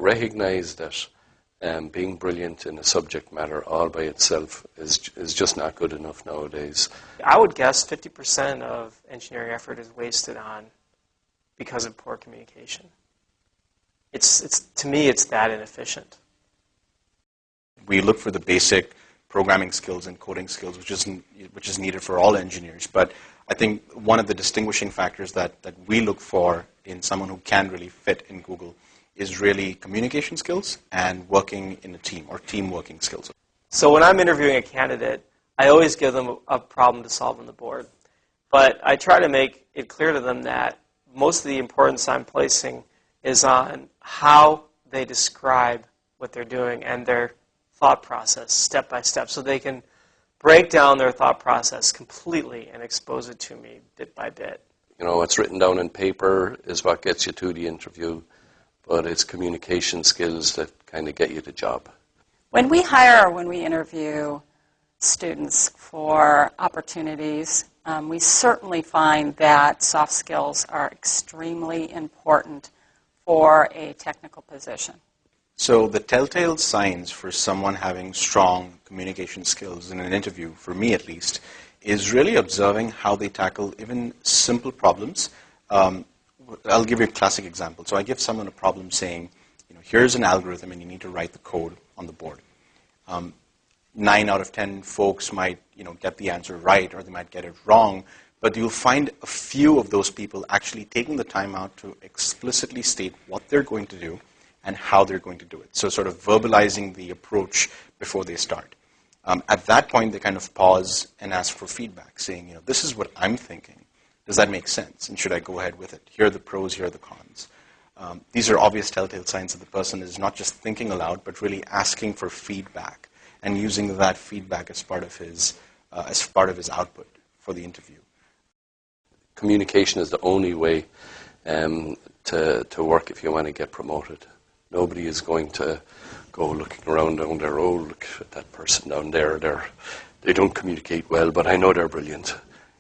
recognize that being brilliant in a subject matter all by itself is just not good enough nowadays. I would guess 50% of engineering effort is wasted on because of poor communication. It's to me, it's that inefficient. We look for the basic programming skills and coding skills, which is needed for all engineers. But I think one of the distinguishing factors that we look for in someone who can really fit in Google is really communication skills and working in a team, or team working skills. So when I'm interviewing a candidate, I always give them a problem to solve on the board. But I try to make it clear to them that most of the importance I'm placing is on how they describe what they're doing and their thought process step by step, so they can break down their thought process completely and expose it to me bit by bit. You know, what's written down in paper is what gets you to the interview, but it's communication skills that kind of get you the job. When we hire or when we interview students for opportunities, we certainly find that soft skills are extremely important for a technical position. So the telltale signs for someone having strong communication skills in an interview, for me at least, is really observing how they tackle even simple problems. I'll give you a classic example. So I give someone a problem saying, here's an algorithm and you need to write the code on the board. 9 out of 10 folks might get the answer right, or they might get it wrong, but you'll find a few of those people actually taking the time out to explicitly state what they're going to do and how they're going to do it. So sort of verbalizing the approach before they start. At that point, they kind of pause and ask for feedback, saying, this is what I'm thinking. Does that make sense? And should I go ahead with it? Here are the pros, here are the cons. These are obvious telltale signs that the person is not just thinking aloud, but really asking for feedback and using that feedback as part of his output for the interview. Communication is the only way to work if you want to get promoted. Nobody is going to go looking around down there, oh, look at that person down there. They don't communicate well, but I know they're brilliant.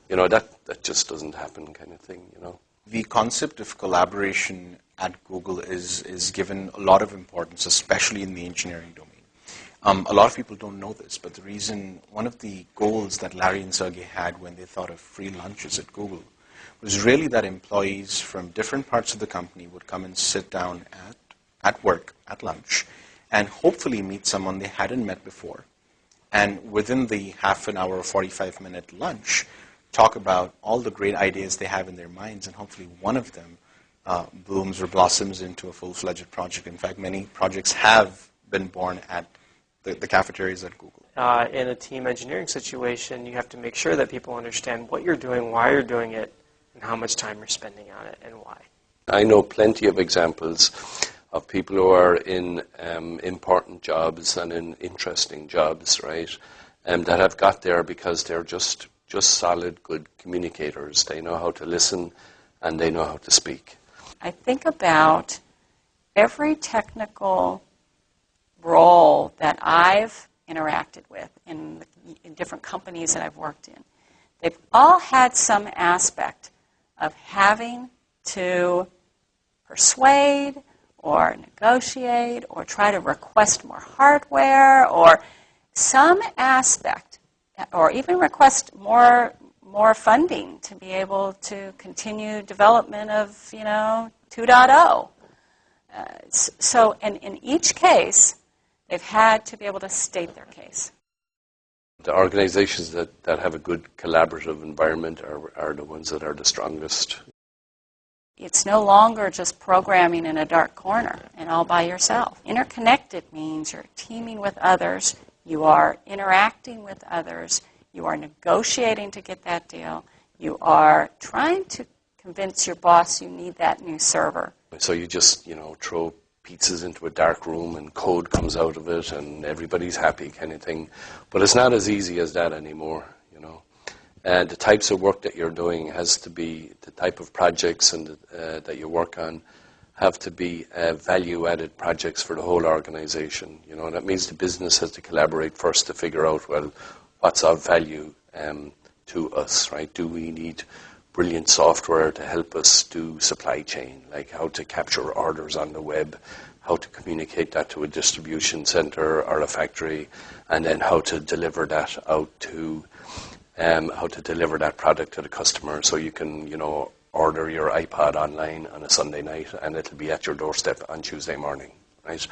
That just doesn't happen kind of thing, The concept of collaboration at Google is given a lot of importance, especially in the engineering domain. A lot of people don't know this, but one of the goals that Larry and Sergey had when they thought of free lunches at Google was really that employees from different parts of the company would come and sit down at work, at lunch, and hopefully meet someone they hadn't met before. And within the half an hour or 45-minute lunch, talk about all the great ideas they have in their minds, and hopefully one of them blooms or blossoms into a full-fledged project. In fact, many projects have been born at the cafeterias at Google. In a team engineering situation, you have to make sure that people understand what you're doing, why you're doing it, and how much time you're spending on it, and why. I know plenty of examples of people who are in important jobs and in interesting jobs, right, that have got there because they're just solid, good communicators. They know how to listen and they know how to speak. I think about every technical role that I've interacted with in different companies that I've worked in. They've all had some aspect of having to persuade or negotiate or try to request more hardware or some aspect, or even request more funding to be able to continue development of 2.0. So in each case, they've had to be able to state their case. The organizations that have a good collaborative environment are the ones that are the strongest. It's no longer just programming in a dark corner and all by yourself. Interconnected means you're teaming with others, you are interacting with others, you are negotiating to get that deal, you are trying to convince your boss you need that new server. So you just, throw pizzas into a dark room and code comes out of it and everybody's happy kind of thing. But it's not as easy as that anymore, And the types of work that you're doing has to be, the type of projects and that you work on have to be value-added projects for the whole organization. That means the business has to collaborate first to figure out, well, what's of value to us, right? Do we need brilliant software to help us do supply chain, like how to capture orders on the web, how to communicate that to a distribution center or a factory, and then how to deliver that out to, how to deliver that product to the customer, so you can, order your iPod online on a Sunday night and it'll be at your doorstep on Tuesday morning, right?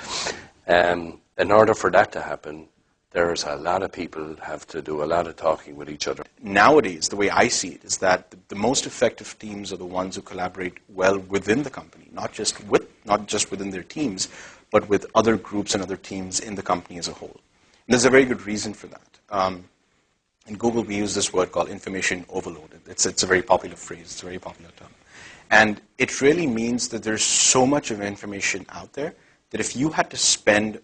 In order for that to happen, there's a lot of people have to do a lot of talking with each other. Nowadays, the way I see it is that the most effective teams are the ones who collaborate well within the company, not just within their teams, but with other groups and other teams in the company as a whole. And there's a very good reason for that. In Google, we use this word called information overload. It's a very popular phrase. It's a very popular term. And it really means that there's so much of information out there that if you had to spend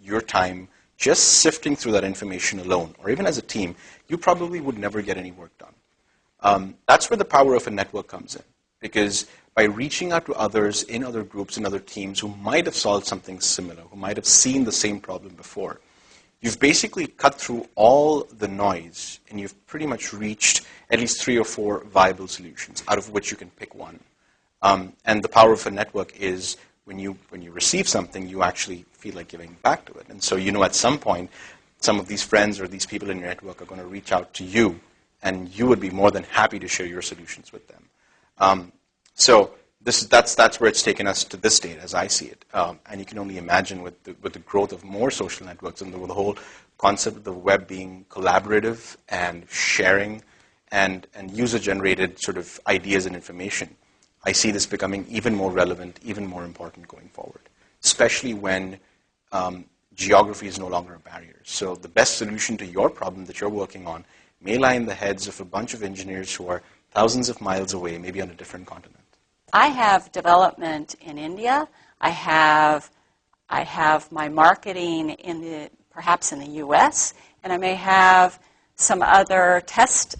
your time just sifting through that information alone, or even as a team, you probably would never get any work done. That's where the power of a network comes in. Because by reaching out to others in other groups and other teams who might have solved something similar, who might have seen the same problem before, you've basically cut through all the noise and you've pretty much reached at least 3 or 4 viable solutions, out of which you can pick one. And the power of a network is when you receive something, you actually feel like giving back to it. And so at some point, some of these friends or these people in your network are going to reach out to you, and you would be more than happy to share your solutions with them. So that's where it's taken us to this date, as I see it. And you can only imagine with the growth of more social networks and the whole concept of the web being collaborative and sharing and user-generated sort of ideas and information, I see this becoming even more relevant, even more important going forward, especially when geography is no longer a barrier. So the best solution to your problem that you're working on may lie in the heads of a bunch of engineers who are thousands of miles away, maybe on a different continent. I have development in India. I have my marketing perhaps in the U.S., and I may have some other test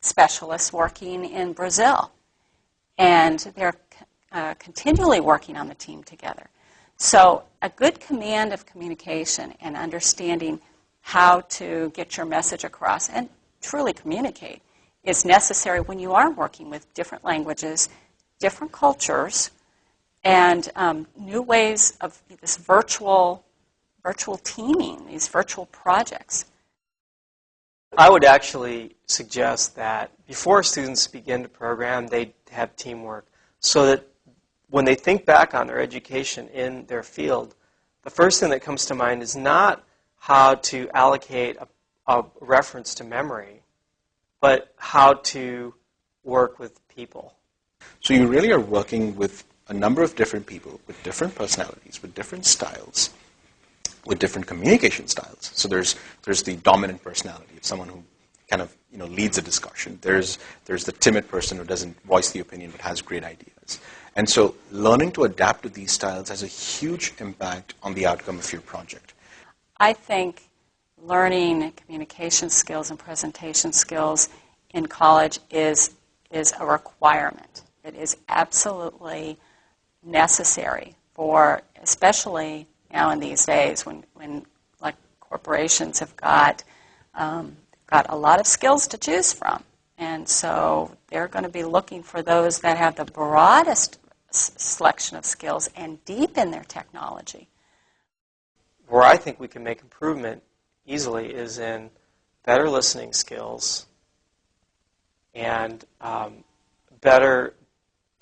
specialists working in Brazil. And they're continually working on the team together. So a good command of communication and understanding how to get your message across and truly communicate is necessary when you are working with different languages, different cultures, and new ways of this virtual teaming, these virtual projects. I would actually suggest that before students begin to program, they have teamwork, so that when they think back on their education in their field, the first thing that comes to mind is not how to allocate a reference to memory, but how to work with people. So you really are working with a number of different people with different personalities, with different styles, with different communication styles. So there's the dominant personality of someone who kind of leads a discussion. There's the timid person who doesn't voice the opinion but has great ideas. And so learning to adapt to these styles has a huge impact on the outcome of your project. I think learning communication skills and presentation skills in college is a requirement. It is absolutely necessary for, especially now in these days when like corporations have got a lot of skills to choose from. And so they're going to be looking for those that have the broadest selection of skills and deep in their technology. Where I think we can make improvement easily is in better listening skills and better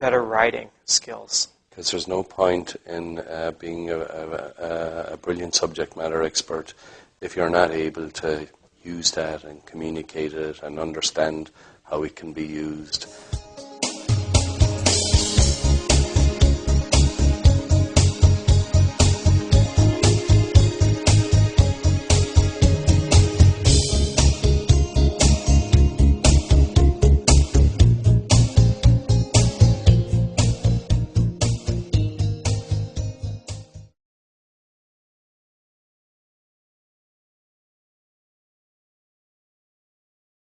writing skills. Because there's no point in being a brilliant subject matter expert if you're not able to use that and communicate it and understand how it can be used.